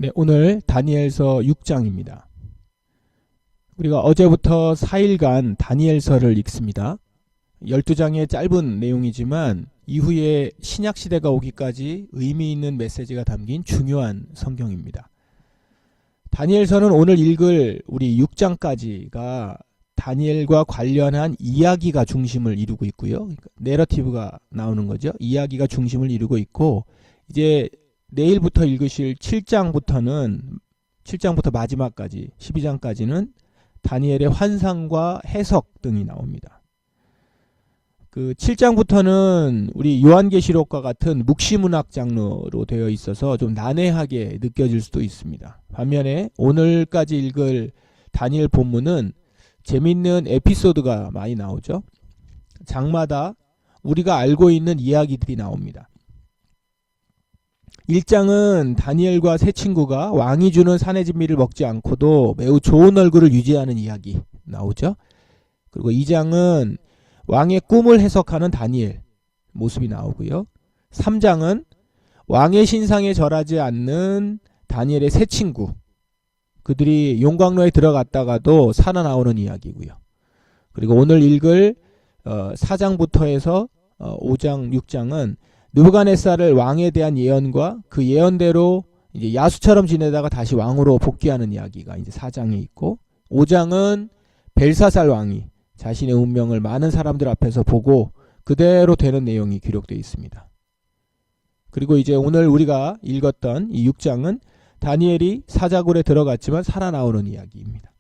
네, 오늘 다니엘서 6장입니다. 우리가 어제부터 4일간 다니엘서를 읽습니다. 12장의 짧은 내용이지만 이후에 신약시대가 오기까지 의미 있는 메시지가 담긴 중요한 성경입니다. 다니엘서는 오늘 읽을 우리 6장까지가 다니엘과 관련한 이야기가 중심을 이루고 있고요. 그러니까 내러티브가 나오는 거죠. 이야기가 중심을 이루고 있고, 이제 내일부터 읽으실 7장부터 마지막까지 12장까지는 다니엘의 환상과 해석 등이 나옵니다. 그 7장부터는 우리 요한계시록과 같은 묵시문학 장르로 되어 있어서 좀 난해하게 느껴질 수도 있습니다. 반면에 오늘까지 읽을 다니엘 본문은 재밌는 에피소드가 많이 나오죠. 장마다 우리가 알고 있는 이야기들이 나옵니다. 1장은 다니엘과 세 친구가 왕이 주는 산의 진미를 먹지 않고도 매우 좋은 얼굴을 유지하는 이야기 나오죠. 그리고 2장은 왕의 꿈을 해석하는 다니엘 모습이 나오고요. 3장은 왕의 신상에 절하지 않는 다니엘의 세 친구, 그들이 용광로에 들어갔다가도 살아나오는 이야기고요. 그리고 오늘 읽을 4장부터 해서 5장, 6장은 느부갓네살을 왕에 대한 예언과 그 예언대로 이제 야수처럼 지내다가 다시 왕으로 복귀하는 이야기가 이제 4장에 있고, 5장은 벨사살 왕이 자신의 운명을 많은 사람들 앞에서 보고 그대로 되는 내용이 기록되어 있습니다. 그리고 이제 오늘 우리가 읽었던 이 6장은 다니엘이 사자굴에 들어갔지만 살아나오는 이야기입니다.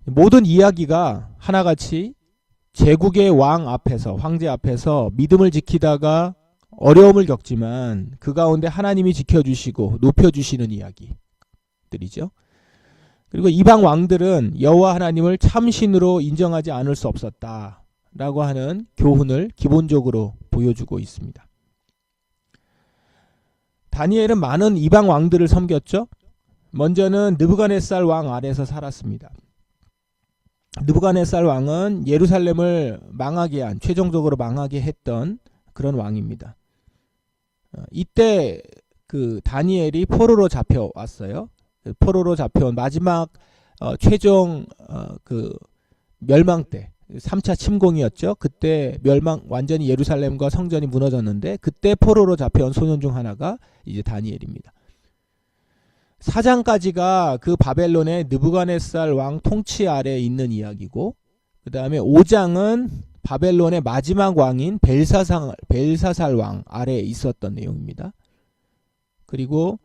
모든 이야기가 하나같이 제국의 왕 앞에서, 황제 앞에서 믿음을 지키다가 어려움을 겪지만 그 가운데 하나님이 지켜주시고 높여주시는 이야기들이죠. 그리고 이방 왕들은 여호와 하나님을 참신으로 인정하지 않을 수 없었다라고 하는 교훈을 기본적으로 보여주고 있습니다. 다니엘은 많은 이방 왕들을 섬겼죠. 먼저는 느부갓네살 왕 아래서 살았습니다. 느부갓네살 왕은 예루살렘을 망하게 한, 최종적으로 망하게 했던 그런 왕입니다. 이때 그 다니엘이 포로로 잡혀왔어요. 포로로 잡혀온 마지막 최종 그 멸망 때 3차 침공이었죠. 그때 완전히 예루살렘과 성전이 무너졌는데 그때 포로로 잡혀온 소년 중 하나가 이제 다니엘입니다. 4장까지가 그 바벨론의 느부갓네살 왕 통치 아래에 있는 이야기고, 그 다음에 5장은 바벨론의 마지막 왕인 벨사살 왕 아래에 있었던 내용입니다. 그리고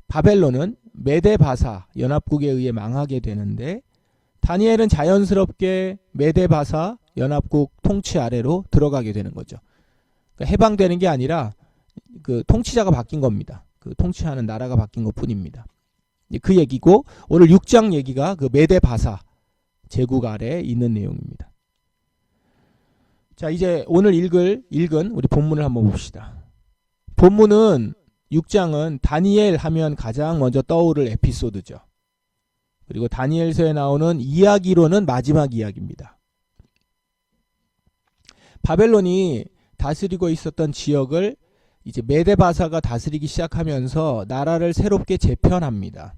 바벨론은 메데바사 연합국에 의해 망하게 되는데, 다니엘은 자연스럽게 메데바사 연합국 통치 아래로 들어가게 되는 거죠. 그러니까 해방되는 게 아니라 그 통치자가 바뀐 겁니다. 그 통치하는 나라가 바뀐 것 뿐입니다. 그 얘기고, 오늘 6장 얘기가 그 메데바사 제국 아래에 있는 내용입니다. 자, 이제 오늘 읽은 우리 본문을 한번 봅시다. 본문은 6장은 다니엘 하면 가장 먼저 떠오를 에피소드죠. 그리고 다니엘서에 나오는 이야기로는 마지막 이야기입니다. 바벨론이 다스리고 있었던 지역을 이제 메데바사가 다스리기 시작하면서 나라를 새롭게 재편합니다.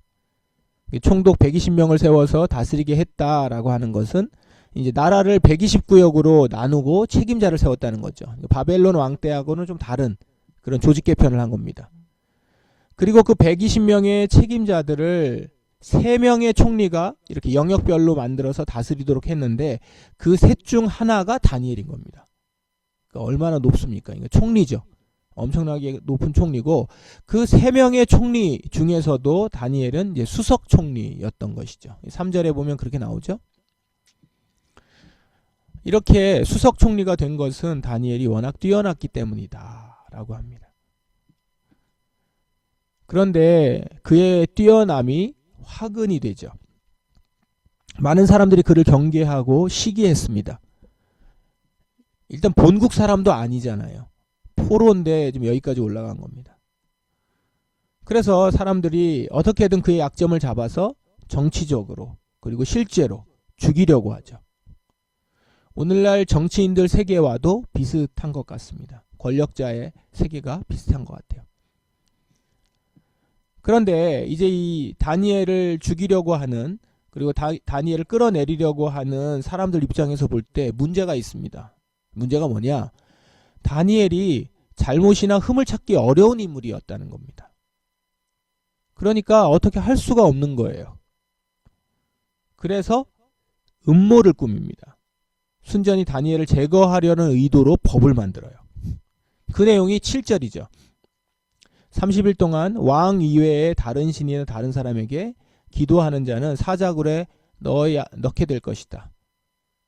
총독 120명을 세워서 다스리게 했다라고 하는 것은 이제 나라를 129역으로 나누고 책임자를 세웠다는 거죠. 바벨론 왕 때하고는 좀 다른 그런 조직 개편을 한 겁니다. 그리고 그 120명의 책임자들을 3명의 총리가 이렇게 영역별로 만들어서 다스리도록 했는데, 그 셋 중 하나가 다니엘인 겁니다. 그러니까 얼마나 높습니까? 그러니까 총리죠. 엄청나게 높은 총리고, 그 3명의 총리 중에서도 다니엘은 이제 수석 총리였던 것이죠. 3절에 보면 그렇게 나오죠. 이렇게 수석 총리가 된 것은 다니엘이 워낙 뛰어났기 때문이다 라고 합니다. 그런데 그의 뛰어남이 화근이 되죠. 많은 사람들이 그를 경계하고 시기했습니다. 일단 본국 사람도 아니잖아요. 포로인데 지금 여기까지 올라간 겁니다. 그래서 사람들이 어떻게든 그의 약점을 잡아서 정치적으로 그리고 실제로 죽이려고 하죠. 오늘날 정치인들 세계와도 비슷한 것 같습니다. 권력자의 세계가 비슷한 것 같아요. 그런데 이제 이 다니엘을 죽이려고 하는, 그리고 다니엘을 끌어내리려고 하는 사람들 입장에서 볼 때 문제가 있습니다. 문제가 뭐냐? 다니엘이 잘못이나 흠을 찾기 어려운 인물이었다는 겁니다. 그러니까 어떻게 할 수가 없는 거예요. 그래서 음모를 꾸밉니다. 순전히 다니엘을 제거하려는 의도로 법을 만들어요. 그 내용이 7절이죠. 30일 동안 왕 이외의 다른 신이나 다른 사람에게 기도하는 자는 사자굴에 넣게 될 것이다.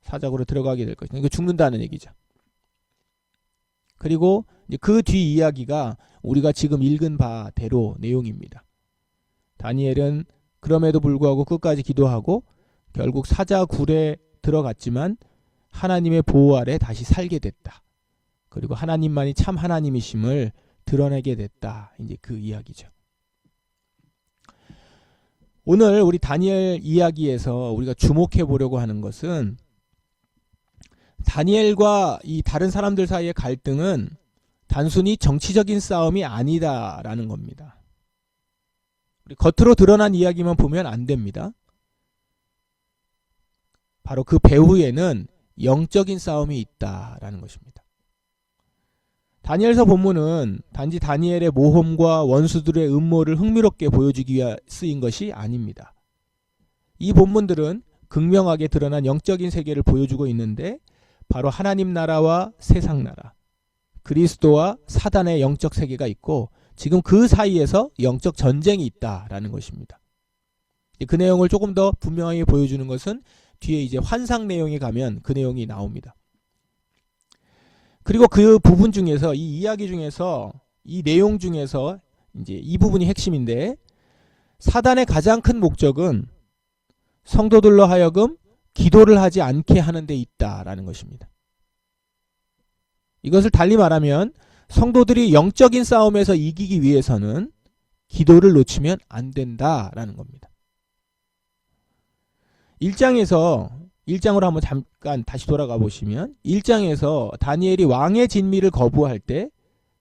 사자굴에 들어가게 될 것이다. 이거 죽는다는 얘기죠. 그리고 그 뒤 이야기가 우리가 지금 읽은 바대로 내용입니다. 다니엘은 그럼에도 불구하고 끝까지 기도하고 결국 사자굴에 들어갔지만 하나님의 보호 아래 다시 살게 됐다. 그리고 하나님만이 참 하나님이심을 드러내게 됐다. 이제 그 이야기죠. 오늘 우리 다니엘 이야기에서 우리가 주목해 보려고 하는 것은 다니엘과 이 다른 사람들 사이의 갈등은 단순히 정치적인 싸움이 아니다라는 겁니다. 우리 겉으로 드러난 이야기만 보면 안 됩니다. 바로 그 배후에는 영적인 싸움이 있다라는 것입니다. 다니엘서 본문은 단지 다니엘의 모험과 원수들의 음모를 흥미롭게 보여주기 위해 쓰인 것이 아닙니다. 이 본문들은 극명하게 드러난 영적인 세계를 보여주고 있는데 바로 하나님 나라와 세상 나라, 그리스도와 사단의 영적 세계가 있고 지금 그 사이에서 영적 전쟁이 있다라는 것입니다. 그 내용을 조금 더 분명하게 보여주는 것은 뒤에 이제 환상 내용에 가면 그 내용이 나옵니다. 그리고 그 부분 중에서 이 이야기 중에서 이 내용 중에서 이제 이 부분이 핵심인데 사단의 가장 큰 목적은 성도들로 하여금 기도를 하지 않게 하는 데 있다라는 것입니다. 이것을 달리 말하면 성도들이 영적인 싸움에서 이기기 위해서는 기도를 놓치면 안 된다라는 겁니다. 1장으로 한번 잠깐 다시 돌아가 보시면 1장에서 다니엘이 왕의 진미를 거부할 때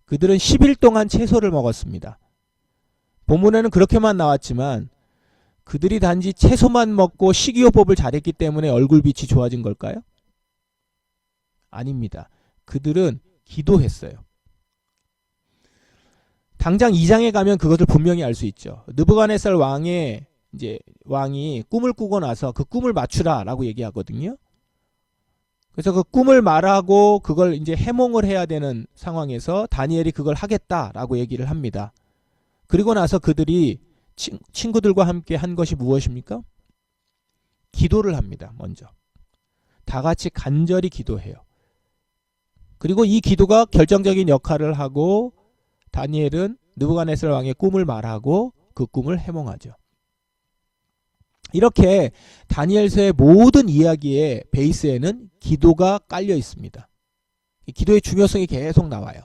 그들은 10일 동안 채소를 먹었습니다. 본문에는 그렇게만 나왔지만 그들이 단지 채소만 먹고 식이요법을 잘했기 때문에 얼굴빛이 좋아진 걸까요? 아닙니다. 그들은 기도했어요. 당장 2장에 가면 그것을 분명히 알 수 있죠. 느부갓네살 왕이 꿈을 꾸고 나서 그 꿈을 맞추라라고 얘기하거든요. 그래서 그 꿈을 말하고 그걸 이제 해몽을 해야 되는 상황에서 다니엘이 그걸 하겠다라고 얘기를 합니다. 그리고 나서 그들이 친구들과 함께 한 것이 무엇입니까? 기도를 합니다. 먼저 다 같이 간절히 기도해요. 그리고 이 기도가 결정적인 역할을 하고 다니엘은 느부갓네살 왕의 꿈을 말하고 그 꿈을 해몽하죠. 이렇게 다니엘서의 모든 이야기의 베이스에는 기도가 깔려 있습니다. 기도의 중요성이 계속 나와요.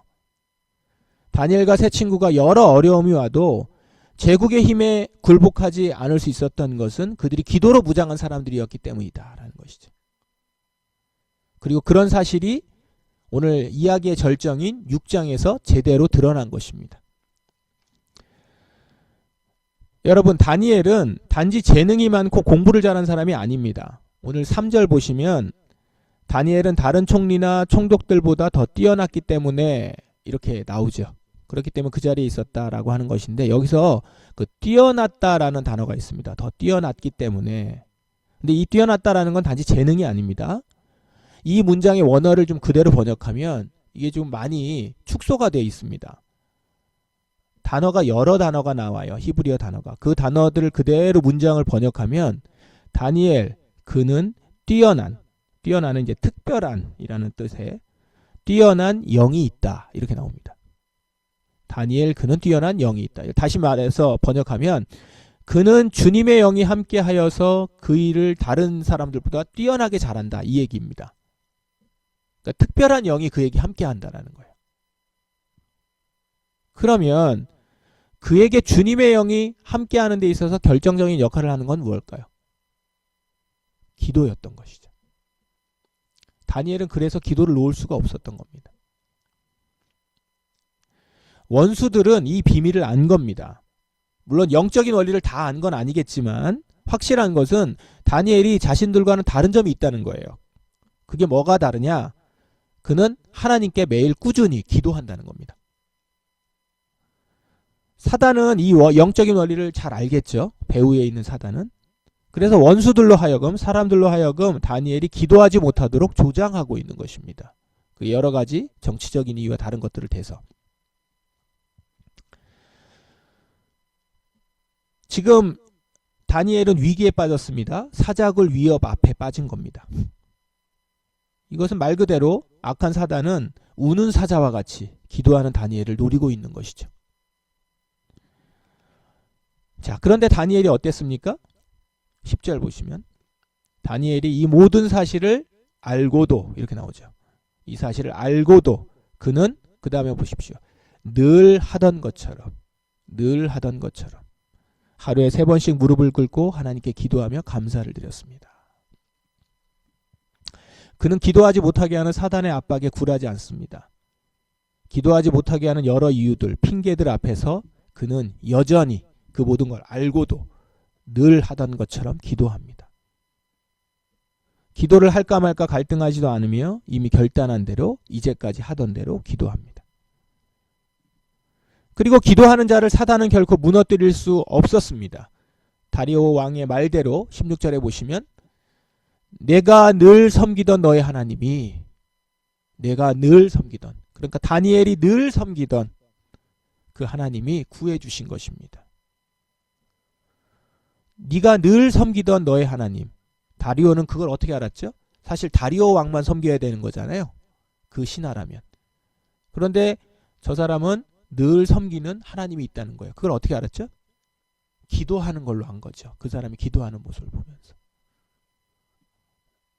다니엘과 세 친구가 여러 어려움이 와도 제국의 힘에 굴복하지 않을 수 있었던 것은 그들이 기도로 무장한 사람들이었기 때문이다라는 것이죠. 그리고 그런 사실이 오늘 이야기의 절정인 6장에서 제대로 드러난 것입니다. 여러분, 다니엘은 단지 재능이 많고 공부를 잘한 사람이 아닙니다. 오늘 3절 보시면 다니엘은 다른 총리나 총독들보다 더 뛰어났기 때문에 이렇게 나오죠. 그렇기 때문에 그 자리에 있었다라고 하는 것인데 여기서 그 뛰어났다라는 단어가 있습니다. 더 뛰어났기 때문에. 근데 이 뛰어났다라는 건 단지 재능이 아닙니다. 이 문장의 원어를 좀 그대로 번역하면 이게 좀 많이 축소가 되어 있습니다. 단어가 여러 단어가 나와요. 히브리어 단어가. 그 단어들을 그대로 문장을 번역하면 다니엘 그는 뛰어난은 이제 특별한이라는 뜻의 뛰어난 영이 있다. 이렇게 나옵니다. 다니엘 그는 뛰어난 영이 있다. 다시 말해서 번역하면 그는 주님의 영이 함께하여서 그 일을 다른 사람들보다 뛰어나게 잘한다. 이 얘기입니다. 그러니까 특별한 영이 그에게 함께한다라는 거예요. 그러면 그에게 주님의 영이 함께하는 데 있어서 결정적인 역할을 하는 건 무엇일까요? 기도였던 것이죠. 다니엘은 그래서 기도를 놓을 수가 없었던 겁니다. 원수들은 이 비밀을 안 겁니다. 물론 영적인 원리를 다 안 건 아니겠지만 확실한 것은 다니엘이 자신들과는 다른 점이 있다는 거예요. 그게 뭐가 다르냐? 그는 하나님께 매일 꾸준히 기도한다는 겁니다. 사단은 이 영적인 원리를 잘 알겠죠. 배후에 있는 사단은. 그래서 원수들로 하여금, 사람들로 하여금 다니엘이 기도하지 못하도록 조장하고 있는 것입니다. 그 여러 가지 정치적인 이유와 다른 것들을 대서. 지금 다니엘은 위기에 빠졌습니다. 사자굴 위협 앞에 빠진 겁니다. 이것은 말 그대로 악한 사단은 우는 사자와 같이 기도하는 다니엘을 노리고 있는 것이죠. 자, 그런데 다니엘이 어땠습니까? 10절 보시면 다니엘이 이 모든 사실을 알고도 이렇게 나오죠. 이 사실을 알고도 그는 그 다음에 보십시오. 늘 하던 것처럼 하루에 3번씩 무릎을 꿇고 하나님께 기도하며 감사를 드렸습니다. 그는 기도하지 못하게 하는 사단의 압박에 굴하지 않습니다. 기도하지 못하게 하는 여러 이유들, 핑계들 앞에서 그는 여전히 그 모든 걸 알고도 늘 하던 것처럼 기도합니다. 기도를 할까 말까 갈등하지도 않으며 이미 결단한 대로 이제까지 하던 대로 기도합니다. 그리고 기도하는 자를 사단은 결코 무너뜨릴 수 없었습니다. 다리오 왕의 말대로 16절에 보시면 내가 늘 섬기던 너의 하나님이 내가 늘 섬기던 그러니까 다니엘이 늘 섬기던 그 하나님이 구해주신 것입니다. 네가 늘 섬기던 너의 하나님. 다리오는 그걸 어떻게 알았죠? 사실 다리오 왕만 섬겨야 되는 거잖아요. 그 신하라면. 그런데 저 사람은 늘 섬기는 하나님이 있다는 거예요. 그걸 어떻게 알았죠? 기도하는 걸로 한 거죠. 그 사람이 기도하는 모습을 보면서.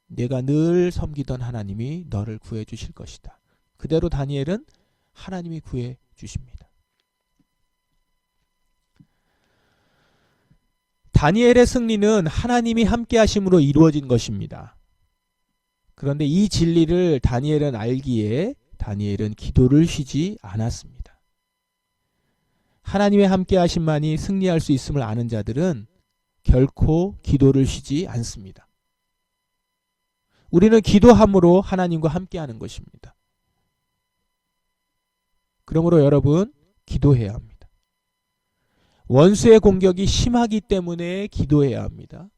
내가 늘 섬기던 하나님이 너를 구해 주실 것이다. 그대로 다니엘은 하나님이 구해 주십니다. 다니엘의 승리는 하나님이 함께 하심으로 이루어진 것입니다. 그런데 이 진리를 다니엘은 알기에 다니엘은 기도를 쉬지 않았습니다. 하나님의 함께 하심만이 승리할 수 있음을 아는 자들은 결코 기도를 쉬지 않습니다. 우리는 기도함으로 하나님과 함께 하는 것입니다. 그러므로 여러분 기도해야 합니다. 원수의 공격이 심하기 때문에 기도해야 합니다.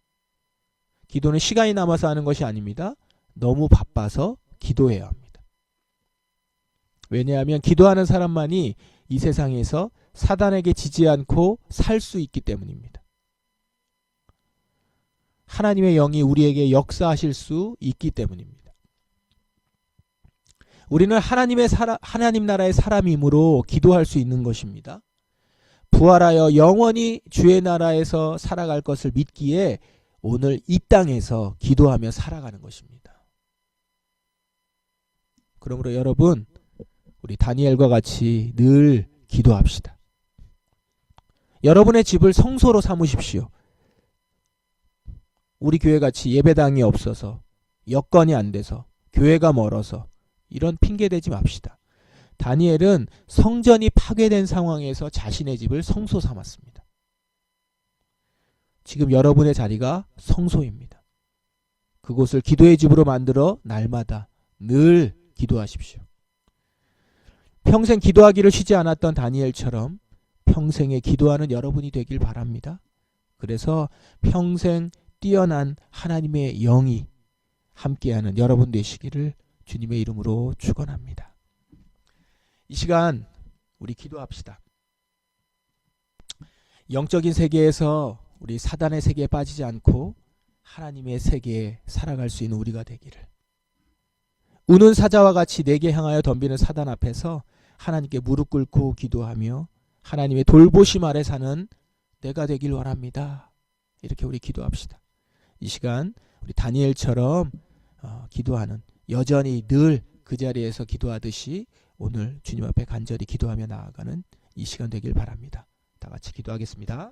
기도는 시간이 남아서 하는 것이 아닙니다. 너무 바빠서 기도해야 합니다. 왜냐하면 기도하는 사람만이 이 세상에서 사단에게 지지 않고 살 수 있기 때문입니다. 하나님의 영이 우리에게 역사하실 수 있기 때문입니다. 우리는 하나님 나라의 사람이므로 기도할 수 있는 것입니다. 부활하여 영원히 주의 나라에서 살아갈 것을 믿기에 오늘 이 땅에서 기도하며 살아가는 것입니다. 그러므로 여러분 우리 다니엘과 같이 늘 기도합시다. 여러분의 집을 성소로 삼으십시오. 우리 교회같이 예배당이 없어서 여건이 안 돼서 교회가 멀어서 이런 핑계 대지 맙시다. 다니엘은 성전이 파괴된 상황에서 자신의 집을 성소 삼았습니다. 지금 여러분의 자리가 성소입니다. 그곳을 기도의 집으로 만들어 날마다 늘 기도하십시오. 평생 기도하기를 쉬지 않았던 다니엘처럼 평생에 기도하는 여러분이 되길 바랍니다. 그래서 평생 뛰어난 하나님의 영이 함께하는 여러분 되시기를 주님의 이름으로 축원합니다. 이 시간 우리 기도합시다. 영적인 세계에서 우리 사단의 세계에 빠지지 않고 하나님의 세계에 살아갈 수 있는 우리가 되기를. 우는 사자와 같이 내게 향하여 덤비는 사단 앞에서 하나님께 무릎 꿇고 기도하며 하나님의 돌보심 아래 사는 내가 되길 원합니다. 이렇게 우리 기도합시다. 이 시간 우리 다니엘처럼 기도하는 여전히 늘 그 자리에서 기도하듯이 오늘 주님 앞에 간절히 기도하며 나아가는 이 시간 되길 바랍니다. 다 같이 기도하겠습니다.